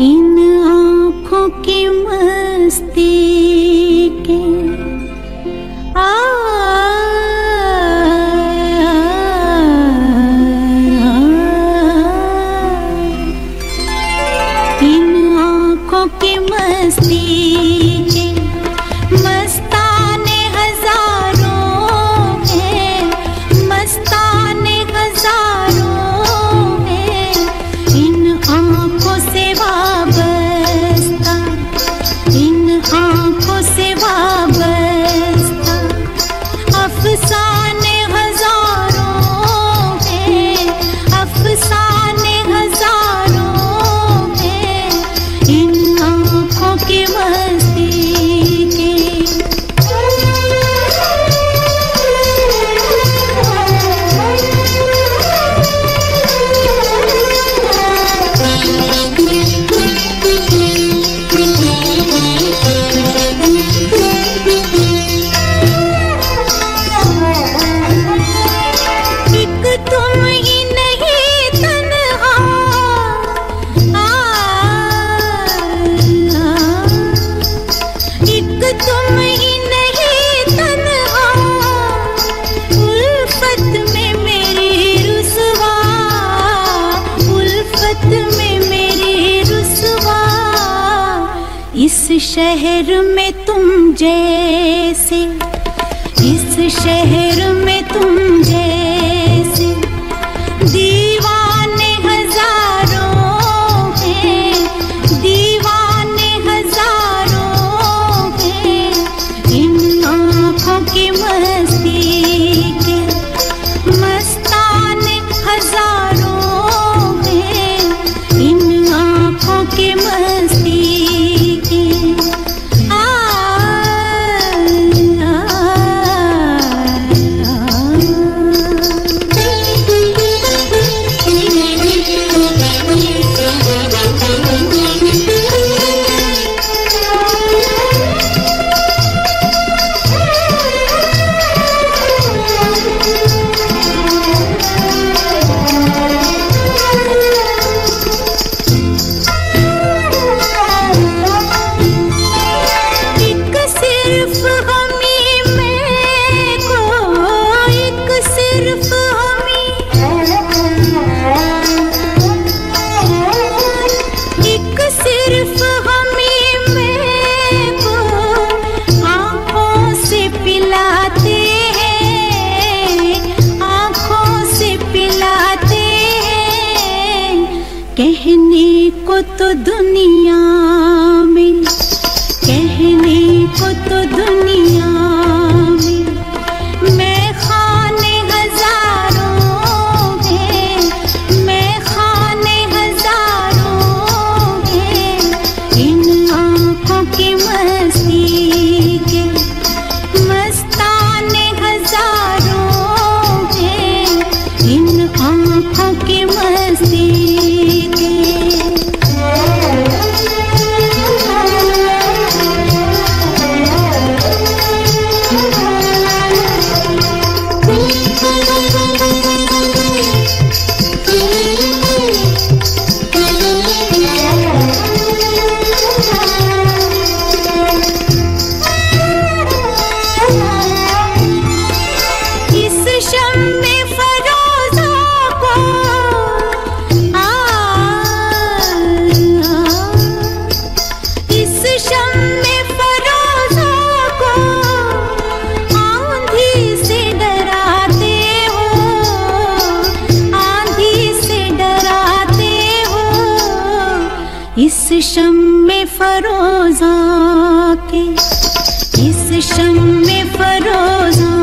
इन आँखों की मस्ती के इन आँखों की मस्ती के मस्ताने हजारों हैं, मस्ताने हजारों हैं। इन आँखों से वाबस्ता, इन आँखों से वाबस्ता अफसाने हजारों हैं, अफसाने हजारों हैं। इन आँखों की मस्ती के इस शहर में तुम जैसे, इस शहर में तुम जैसे दीवाने हजारों हैं, दीवाने हजारों हैं। इन आँखों की मस्ती के मस्ताने हजारों हैं। इन आँखों की मस्ती कहने को तो दुनिया में, कहने को तो दुनिया में मैं खाने हजारों हैं, मैं खाने हजारों हैं। इन आँखों की मस्ती के मस्ताने हजारों हैं। इन आँखों की मस्ती इस शम्मे फरोज़ा के, इस शम्मे फरोज़ा